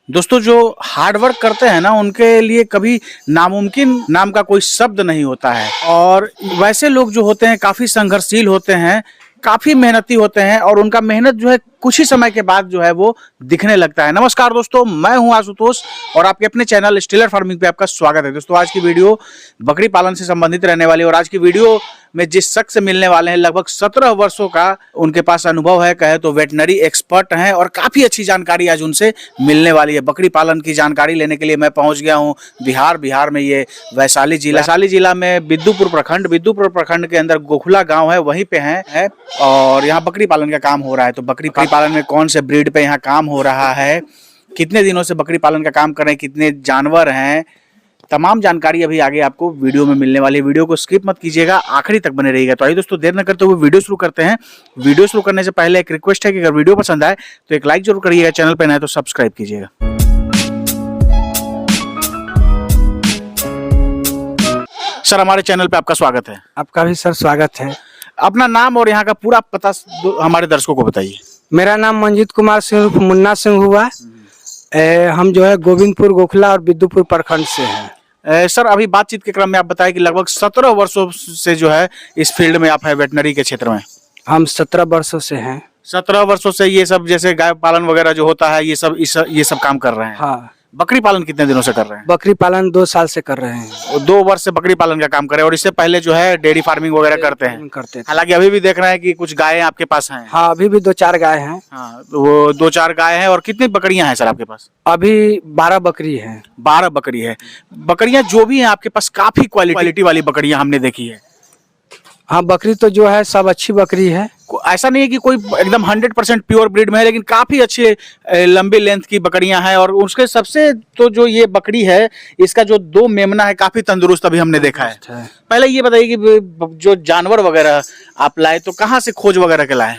दोस्तों जो hard work करते हैं ना उनके लिए कभी नामुमकिन नाम का कोई शब्द नहीं होता है। और वैसे लोग जो होते हैं काफी संघर्षशील होते हैं, काफी मेहनती होते हैं और उनका मेहनत जो है कुछ ही समय के बाद जो है वो दिखने लगता है। नमस्कार दोस्तों, मैं हूं आशुतोष और आपके अपने चैनल स्टेलर फार्मिंग पे आपका स्वागत है। दोस्तों आज की वीडियो बकरी पालन से संबंधित रहने वाली है और आज की वीडियो में जिस शख्स से मिलने वाले हैं लगभग 17 वर्षों का उनके पास अनुभव है, कहे तो वेटनरी एक्सपर्ट हैं और काफी अच्छी जानकारी आज उनसे मिलने वाली है। बकरी पालन की जानकारी लेने के लिए मैं पहुंच गया हूं बिहार में ये वैशाली जिला में बिद्दुपुर प्रखंड के अंदर गोखला गांव है, वहीं पे है और यहाँ बकरी पालन का काम हो रहा है। तो बकरी पालन में कौन से ब्रीड पे यहाँ काम हो रहा है, कितने दिनों से बकरी पालन का काम कर रहे हैं, कितने जानवर हैं, तमाम जानकारी अभी आगे आपको वीडियो में मिलने वाली है। वीडियो को स्किप मत कीजिएगा, आखिरी तक बने रहिएगा। तो आइए दोस्तों देर न करते हुए वीडियो शुरू करते हैं। वीडियो शुरू करने से पहले एक रिक्वेस्ट है कि अगर वीडियो पसंद आए तो एक लाइक जरूर करिएगा, चैनल पर नए हैं तो सब्सक्राइब कीजिएगा। सर हमारे चैनल पे आपका स्वागत है। आपका भी सर स्वागत है। अपना नाम और यहाँ का पूरा पता हमारे दर्शकों को बताइए। मेरा नाम मंजीत कुमार सिंह उर्फ मुन्ना सिंह हुआ। हम जो है गोविंदपुर गोखला और बिद्दुपुर प्रखंड से हैं। सर अभी बातचीत के क्रम में आप बताएं कि लगभग 17 वर्षों से जो है इस फील्ड में आप है वेटनरी के क्षेत्र में। हम 17 वर्षों से हैं। 17 वर्षों से ये सब जैसे गाय पालन वगैरह जो होता है ये सब काम कर रहे हैं। हाँ। बकरी पालन कितने दिनों से कर रहे हैं? बकरी पालन 2 साल से कर रहे हैं। 2 वर्ष से बकरी पालन का काम कर रहे हैं और इससे पहले जो है डेयरी फार्मिंग वगैरह करते हैं। हालांकि अभी भी देख रहे हैं कि कुछ गायें आपके पास हैं। हाँ, अभी भी 2-4 गाय हैं। हाँ, तो वो 2-4 गाय हैं। और कितनी बकरियां हैं सर आपके पास? अभी 12 बकरी है। 12 बकरी है। बकरियां जो भी हैं आपके पास काफी क्वालिटी वाली बकरियां हमने देखी है। हाँ, बकरी तो जो है सब अच्छी बकरी है। ऐसा नहीं है कि कोई एकदम 100% प्योर ब्रीड में है, लेकिन काफी अच्छे लंबी लेंथ की बकरियां हैं। और उसके सबसे तो जो ये बकरी है इसका जो 2 मेमना है काफी तंदुरुस्त अभी हमने देखा है। पहले ये बताइए कि जो जानवर वगैरह आप लाए तो कहाँ से खोज वगैरह के लाए?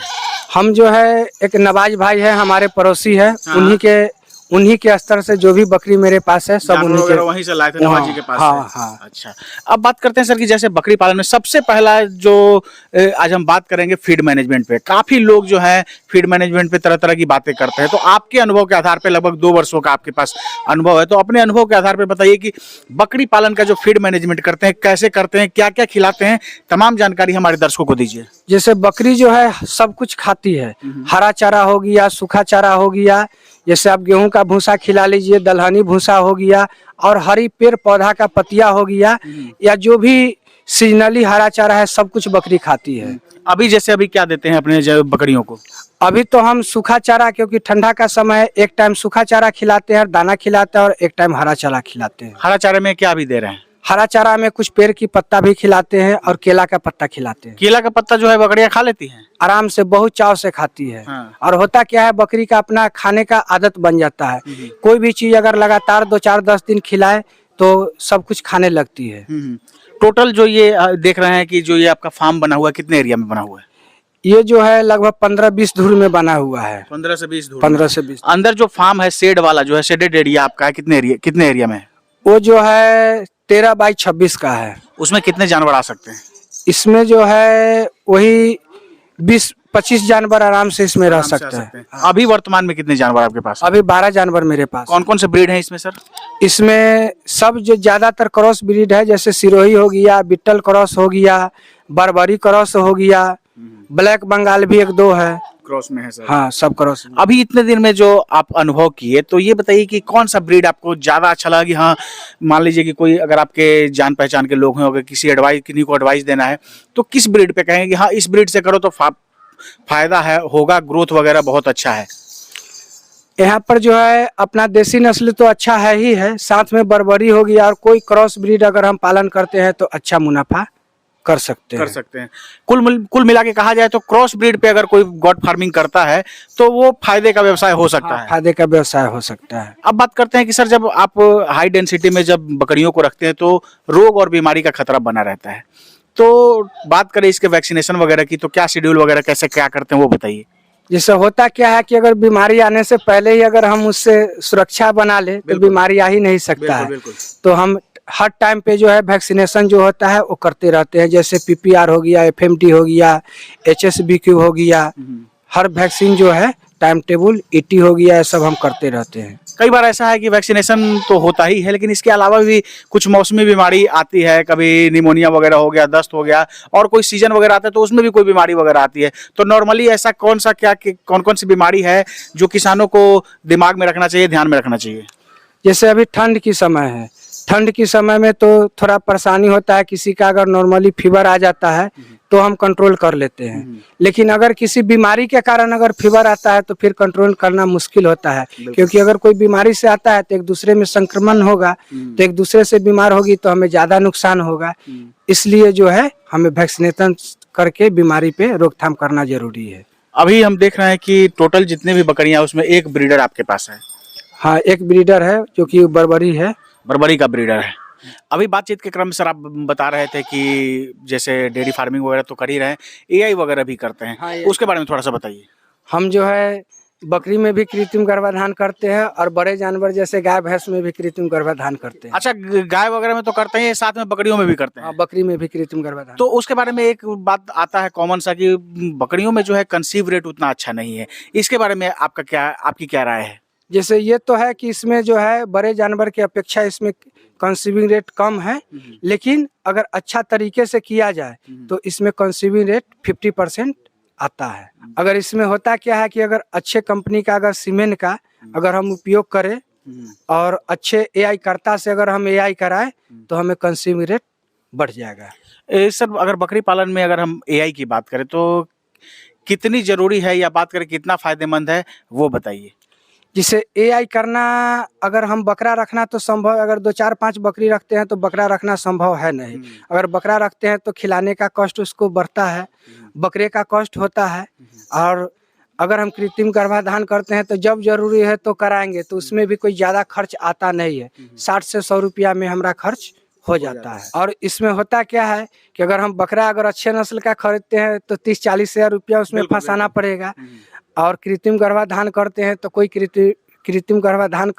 हम जो है एक नवाज भाई है, हमारे पड़ोसी है। हाँ। उन्हीं के स्तर से जो भी बकरी मेरे पास है सब उन्हीं के वहीं से लाए थे नवाजी के पास। हाँ, हाँ। अच्छा, अब बात करते हैं सर कि जैसे बकरी पालन में सबसे पहला जो आज हम बात करेंगे फीड मैनेजमेंट पे। काफी लोग जो है फीड मैनेजमेंट पे तरह तरह की बातें करते हैं, तो आपके अनुभव के आधार पे लगभग 2 वर्षों का आपके पास अनुभव है, तो अपने अनुभव के आधार पे बताइए कि बकरी पालन का जो फीड मैनेजमेंट करते हैं कैसे करते हैं, क्या क्या खिलाते हैं, तमाम जानकारी हमारे दर्शकों को दीजिए। जैसे बकरी जो है सब कुछ खाती है। हरा चारा हो गया, सूखा चारा हो गया, जैसे आप गेहूं का भूसा खिला लीजिए, दलहनी भूसा हो गया और हरी पेड़ पौधा का पतिया हो गया, या जो भी सीजनली हरा चारा है सब कुछ बकरी खाती है। अभी क्या देते हैं अपने बकरियों को? अभी तो हम सूखा चारा, क्योंकि ठंडा का समय है, एक टाइम सूखा चारा खिलाते हैं, दाना खिलाते हैं और एक टाइम हरा चारा खिलाते हैं। हरा चारे में क्या भी दे रहे हैं? हरा चारा में कुछ पेड़ की पत्ता भी खिलाते हैं और केला का पत्ता खिलाते हैं। केला का पत्ता जो है बकरियां खा लेती हैं आराम से, बहुत चाव से खाती है। हाँ। और होता क्या है, बकरी का अपना खाने का आदत बन जाता है। कोई भी चीज अगर लगातार 2-4-10 दिन खिलाए तो सब कुछ खाने लगती है। टोटल जो ये देख रहे हैं कि जो ये आपका फार्म बना हुआ है कितने एरिया में बना हुआ है? ये जो है लगभग 15-20 धूर में बना हुआ है। 15 से 20 धूर। 15 से 20। अंदर जो फार्म है शेड वाला जो है, शेडेड एरिया आपका है, कितने एरिया में है? वो जो है 13 बाई 26 का है। उसमें कितने जानवर आ सकते हैं? इसमें जो है वही 20-25 जानवर आराम से इसमें रह सकते हैं। अभी वर्तमान में कितने जानवर आपके पास? अभी 12 जानवर मेरे पास। कौन कौन से ब्रीड है इसमें सर? इसमें सब जो ज्यादातर क्रॉस ब्रीड है, जैसे सिरोही हो गया, बिट्टल क्रॉस हो गया, बर्बरी क्रॉस हो गया, ब्लैक बंगाल भी 1-2 है क्रॉस में है सर। हाँ, सब क्रॉस। अभी इतने दिन में जो आप अनुभव किए तो ये बताइए कि कौन सा ब्रीड आपको ज्यादा अच्छा लगा कि हाँ मान लीजिए कि कोई अगर आपके जान पहचान के लोग हैं, अगर किसी को एडवाइस देना है तो किस ब्रीड पे कहेंगे कि हाँ इस ब्रीड से करो तो फायदा है, होगा, ग्रोथ वगैरह बहुत अच्छा है? यहाँ पर जो है अपना देसी नस्ल तो अच्छा है ही है, साथ में बर्बरी हो गया और कोई क्रॉस ब्रीड अगर हम पालन करते हैं तो अच्छा मुनाफा कर सकते हैं। कुल मिला के कहा जाए तो क्रॉस ब्रीड पे अगर कोई गॉट फार्मिंग करता है तो वो फायदे का व्यवसाय हो सकता है। फायदे का व्यवसाय हो सकता है। अब बात करते हैं कि सर जब आप हाई डेंसिटी में जब बकरियों को रखते हैं तो रोग और बीमारी का खतरा बना रहता है, तो बात करें इसके वैक्सीनेशन वगैरह की तो क्या शेड्यूल वगैरह कैसे क्या करते हैं वो बताइए। जैसे होता क्या है कि अगर बीमारी आने से पहले ही अगर हम उससे सुरक्षा बना ले तो बीमारी आ ही नहीं सकता है। तो हम हर टाइम पे जो है वैक्सीनेशन जो होता है वो करते रहते हैं, जैसे PPR हो गया, FMT हो गया, HSBQ हो गया, हर वैक्सीन जो है टाइम टेबल ET हो गया, सब हम करते रहते हैं। कई बार ऐसा है कि वैक्सीनेशन तो होता ही है, लेकिन इसके अलावा भी कुछ मौसमी बीमारी आती है, कभी निमोनिया वगैरह हो गया, दस्त हो गया, और कोई सीजन वगैरह आता है तो उसमें भी कोई बीमारी वगैरह आती है। तो नॉर्मली ऐसा कौन सा क्या कौन कौन सी बीमारी है जो किसानों को दिमाग में रखना चाहिए, ध्यान में रखना चाहिए? जैसे अभी ठंड की समय है, ठंड की समय में तो थोड़ा परेशानी होता है। किसी का अगर नॉर्मली फीवर आ जाता है तो हम कंट्रोल कर लेते हैं, लेकिन अगर किसी बीमारी के कारण अगर फीवर आता है तो फिर कंट्रोल करना मुश्किल होता है, क्योंकि अगर कोई बीमारी से आता है तो एक दूसरे में संक्रमण होगा, तो एक दूसरे से बीमार होगी तो हमें ज़्यादा नुकसान होगा। इसलिए जो है हमें वैक्सीनेशन करके बीमारी पे रोकथाम करना जरूरी है। अभी हम देख रहे हैं कि टोटल जितने भी बकरियां उसमें एक ब्रीडर आपके पास है। हाँ, एक ब्रीडर है जो कि बर्बरी है, बर्बरी का ब्रीडर है। अभी बातचीत के क्रम में सर आप बता रहे थे कि जैसे डेयरी फार्मिंग वगैरह तो कर ही रहे हैं, एआई वगैरह भी करते हैं। हाँ, उसके बारे में थोड़ा सा बताइए। हम जो है बकरी में भी कृत्रिम गर्भाधान करते हैं और बड़े जानवर जैसे गाय भैंस में भी कृत्रिम गर्भाधान करते हैं। अच्छा, गाय वगैरह में तो करते हैं, साथ में बकरियों में भी करते हैं? हाँ, बकरी में भी कृत्रिम गर्भाधान। तो उसके बारे में एक बात आता है कॉमन सा कि बकरियों में जो है कंसीव रेट उतना अच्छा नहीं है, इसके बारे में आपकी क्या राय है? जैसे ये तो है कि इसमें जो है बड़े जानवर की अपेक्षा इसमें कंसीविंग रेट कम है, लेकिन अगर अच्छा तरीके से किया जाए तो इसमें कंसीविंग रेट 50% आता है। अगर इसमें होता क्या है कि अगर अच्छे कंपनी का अगर सीमेंट का अगर हम उपयोग करें और अच्छे एआई कर्ता से अगर हम एआई कराएं तो हमें कंसीविंग रेट बढ़ जाएगा। सर, अगर बकरी पालन में अगर हम एआई की बात करें तो कितनी जरूरी है, या बात करें कितना फायदेमंद है, वो बताइए। जिसे एआई करना, अगर हम बकरा रखना तो संभव, अगर 2-4-5 बकरी रखते हैं तो बकरा रखना संभव है नहीं। अगर बकरा रखते हैं तो खिलाने का कॉस्ट उसको बढ़ता है, बकरे का कॉस्ट होता है। और अगर हम कृत्रिम गर्भाधान करते हैं तो जब जरूरी है तो कराएंगे तो उसमें भी कोई ज़्यादा खर्च आता नहीं है, 60 से 100 रुपया में हमारा खर्च हो जाता है। और इसमें होता क्या है कि अगर हम बकरा अगर अच्छे नस्ल का खरीदते हैं तो 30-40 हज़ार रुपया उसमें फंसाना पड़ेगा, और कृत्रिम गर्भाधान करते हैं तो कोई कृत्रिम गर्भाधान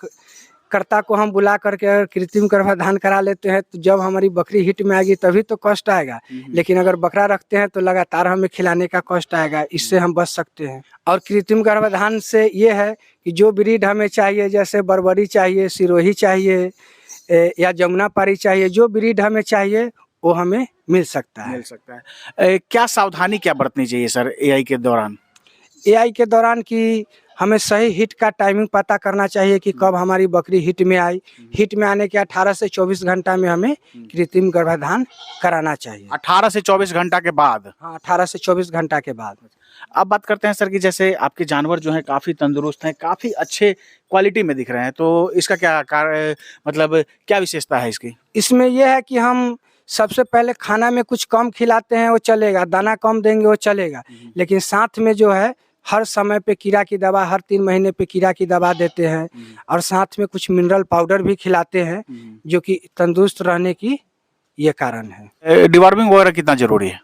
कर्ता को हम बुला करके अगर कृत्रिम गर्भाधान करा लेते हैं तो जब हमारी बकरी हिट में आएगी तभी तो कॉस्ट आएगा, लेकिन अगर बकरा रखते हैं तो लगातार हमें खिलाने का कॉस्ट आएगा, इससे हम बच सकते हैं। और कृत्रिम गर्भाधान से ये है कि जो ब्रीड हमें चाहिए, जैसे बर्बरी चाहिए, सिरोही चाहिए या जमुनापारी चाहिए, जो ब्रीड हमें चाहिए वो हमें मिल सकता है। क्या सावधानी क्या बरतनी चाहिए सर एआई के दौरान? एआई के दौरान कि हमें सही हिट का टाइमिंग पता करना चाहिए कि कब हमारी बकरी हिट में आई। हिट में आने के 18 से 24 घंटा में हमें कृत्रिम गर्भाधान कराना चाहिए। 18 से 24 घंटा के बाद? हाँ, 18 से 24 घंटा के बाद। अब बात करते हैं सर कि जैसे आपके जानवर जो हैं काफ़ी तंदुरुस्त हैं, काफ़ी अच्छे क्वालिटी में दिख रहे हैं, तो इसका क्या मतलब क्या विशेषता है इसकी? इसमें यह है कि हम सबसे पहले खाना में कुछ कम खिलाते हैं वो चलेगा, दाना कम देंगे वो चलेगा, लेकिन साथ में जो है हर समय पे कीड़ा की दवा, हर 3 महीने पे कीड़ा की दवा देते हैं, और साथ में कुछ मिनरल पाउडर भी खिलाते हैं, जो कि तंदुरुस्त रहने की ये कारण है। डिवॉर्मिंग वगैरह कितना जरूरी है?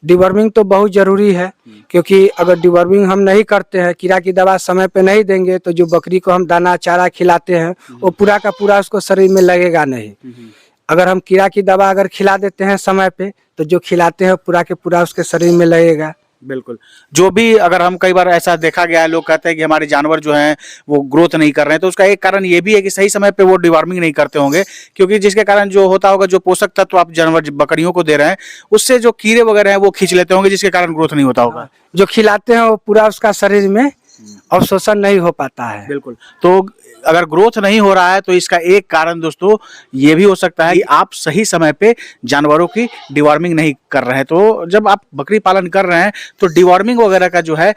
डिवर्मिंग तो बहुत ज़रूरी है, क्योंकि अगर डिवर्मिंग हम नहीं करते हैं, कीड़ा की दवा समय पे नहीं देंगे तो जो बकरी को हम दाना चारा खिलाते हैं वो पूरा का पूरा उसको शरीर में लगेगा नहीं। अगर हम कीड़ा की दवा अगर खिला देते हैं समय पे तो जो खिलाते हैं पूरा के पूरा उसके शरीर में लगेगा। बिल्कुल। जो भी अगर हम कई बार ऐसा देखा गया है, लोग कहते हैं कि हमारे जानवर जो हैं वो ग्रोथ नहीं कर रहे हैं, तो उसका एक कारण ये भी है कि सही समय पे वो डिवॉर्मिंग नहीं करते होंगे, क्योंकि जिसके कारण जो होता होगा, जो पोषक तत्व आप जानवर बकरियों को दे रहे हैं उससे जो कीड़े वगैरह हैं वो खींच लेते होंगे, जिसके कारण ग्रोथ नहीं होता होगा। जो खिलाते हैं वो पूरा उसका शरीर में अवशोषण नहीं हो पाता है। बिल्कुल। तो अगर ग्रोथ नहीं हो रहा है तो इसका एक कारण दोस्तों ये भी हो सकता है कि आप सही समय पे जानवरों की डिवॉर्मिंग नहीं कर रहे हैं। तो जब आप बकरी पालन कर रहे हैं तो डिवॉर्मिंग वगैरह का जो है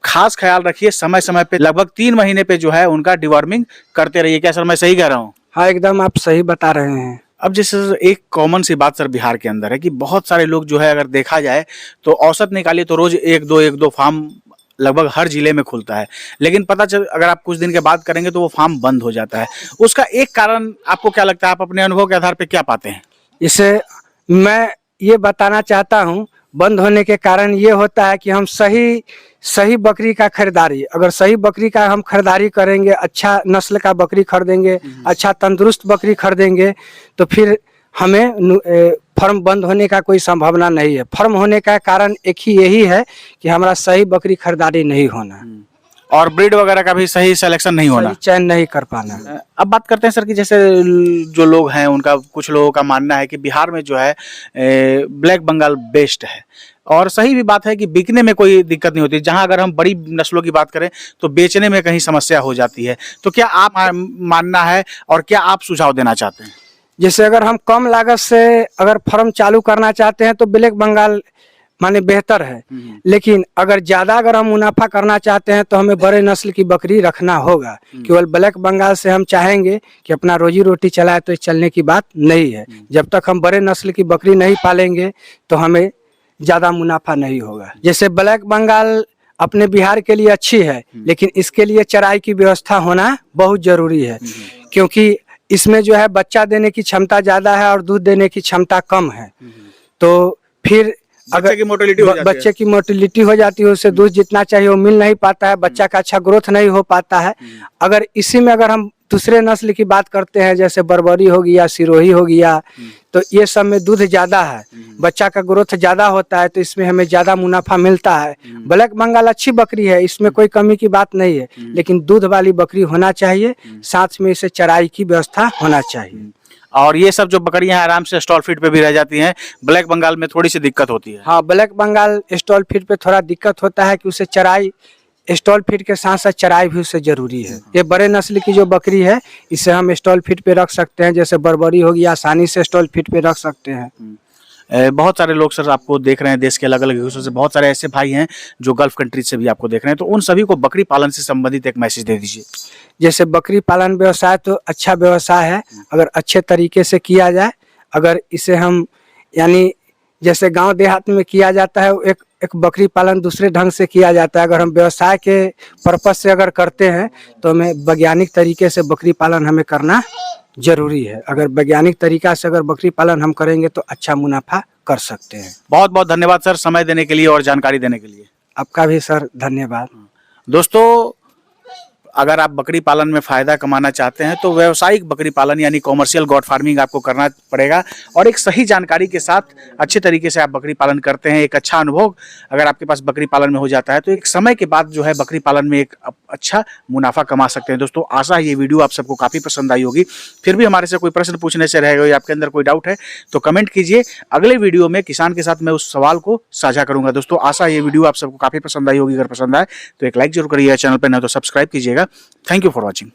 खास ख्याल रखिए, समय समय पे लगभग 3 महीने पे जो है उनका डिवॉर्मिंग करते रहिए। क्या सर मैं सही कह रहा हूँ? हाँ, एकदम आप सही बता रहे हैं। अब जैसे एक कॉमन सी बात सर बिहार के अंदर है कि बहुत सारे लोग जो है अगर देखा जाए तो औसत निकालिए तो रोज एक दो फार्म लगभग हर जिले में खुलता है, लेकिन पता चल अगर आप कुछ दिन के बाद करेंगे तो वो फार्म बंद हो जाता है। उसका एक कारण आपको क्या लगता है, आप अपने अनुभव के आधार पर क्या पाते हैं? इसे मैं ये बताना चाहता हूँ, बंद होने के कारण ये होता है कि हम सही बकरी का खरीदारी, अगर सही बकरी का हम खरीदारी करेंगे, अच्छा नस्ल का बकरी खरीदेंगे, अच्छा तंदुरुस्त बकरी खरीदेंगे, तो फिर हमें फर्म बंद होने का कोई संभावना नहीं है। फर्म होने का कारण एक ही यही है कि हमारा सही बकरी खरीदारी नहीं होना। और ब्रीड वगैरह का भी सही सिलेक्शन नहीं होना। सही चयन नहीं कर पाना। अब बात करते हैं सर कि जैसे जो लोग हैं उनका, कुछ लोगों का मानना है कि बिहार में जो है ब्लैक बंगाल बेस्ट है, और सही भी बात है कि बिकने में कोई दिक्कत नहीं होती। जहां अगर हम बड़ी नस्लों की बात करें तो बेचने में कहीं समस्या हो जाती है। तो क्या आप मानना है और क्या आप सुझाव देना चाहते हैं? जैसे अगर हम कम लागत से अगर फार्म चालू करना चाहते हैं तो ब्लैक बंगाल माने बेहतर है, लेकिन अगर हम मुनाफा करना चाहते हैं तो हमें बड़े नस्ल की बकरी रखना होगा। केवल ब्लैक बंगाल से हम चाहेंगे कि अपना रोजी रोटी चलाए तो चलने की बात नहीं है। जब तक हम बड़े नस्ल की बकरी नहीं पालेंगे तो हमें ज़्यादा मुनाफा नहीं होगा। जैसे ब्लैक बंगाल अपने बिहार के लिए अच्छी है, लेकिन इसके लिए चराई की व्यवस्था होना बहुत जरूरी है, क्योंकि इसमें जो है बच्चा देने की क्षमता ज़्यादा है और दूध देने की क्षमता कम है। तो फिर बच्चे की मोटिलिटी हो जाती है, उससे दूध जितना चाहिए वो मिल नहीं पाता है, बच्चा का अच्छा ग्रोथ नहीं हो पाता है। अगर इसी में अगर हम दूसरे नस्ल की बात करते हैं, जैसे बर्बरी हो गया, सिरोही हो गया, तो ये सब में दूध ज्यादा है, बच्चा का ग्रोथ ज्यादा होता है, तो इसमें हमें ज्यादा मुनाफा मिलता है। ब्लैक बंगाल अच्छी बकरी है, इसमें कोई कमी की बात नहीं है, लेकिन दूध वाली बकरी होना चाहिए, साथ में इसे चराई की व्यवस्था होना चाहिए। और ये सब जो बकरियां आराम से स्टॉल फीड पे भी रह जाती हैं, ब्लैक बंगाल में थोड़ी सी दिक्कत होती है। हाँ, ब्लैक बंगाल स्टॉल फीड पे थोड़ा दिक्कत होता है कि उसे चराई, स्टॉल फीड के साथ साथ चराई भी उससे जरूरी है। ये बड़े नस्ल की जो बकरी है इसे हम स्टॉल फीड पे रख सकते हैं, जैसे बर्बरी होगी, आसानी से स्टॉल फीड पे रख सकते हैं। बहुत सारे लोग सर आपको देख रहे हैं, देश के अलग अलग हिस्सों से बहुत सारे ऐसे भाई हैं जो गल्फ कंट्री से भी आपको देख रहे हैं, तो उन सभी को बकरी पालन से संबंधित एक मैसेज दे दीजिए। जैसे बकरी पालन व्यवसाय तो अच्छा व्यवसाय है, अगर अच्छे तरीके से किया जाए, अगर इसे हम यानी जैसे गांव देहात में किया जाता है एक बकरी पालन दूसरे ढंग से किया जाता है, अगर हम व्यवसाय के पर्पज से अगर करते हैं तो हमें वैज्ञानिक तरीके से बकरी पालन हमें करना जरूरी है। अगर वैज्ञानिक तरीका से अगर बकरी पालन हम करेंगे तो अच्छा मुनाफा कर सकते हैं। बहुत बहुत धन्यवाद सर, समय देने के लिए और जानकारी देने के लिए। आपका भी सर धन्यवाद। दोस्तों, अगर आप बकरी पालन में फ़ायदा कमाना चाहते हैं तो व्यावसायिक बकरी पालन यानी कॉमर्शियल गॉट फार्मिंग आपको करना पड़ेगा, और एक सही जानकारी के साथ अच्छे तरीके से आप बकरी पालन करते हैं, एक अच्छा अनुभव अगर आपके पास बकरी पालन में हो जाता है तो एक समय के बाद जो है बकरी पालन में एक अच्छा मुनाफा कमा सकते हैं। दोस्तों, आशा है ये वीडियो आप सबको काफ़ी पसंद आई होगी। फिर भी हमारे से कोई प्रश्न पूछने से रह गए, आपके अंदर कोई डाउट है तो कमेंट कीजिए, अगले वीडियो में किसान के साथ मैं उस सवाल को साझा करूँगा। दोस्तों, आशा है ये वीडियो आप सबको काफ़ी पसंद आई होगी। अगर पसंद आए तो एक लाइक जरूर करिएगा, चैनल पर न तो सब्सक्राइब कीजिएगा। Thank you for watching.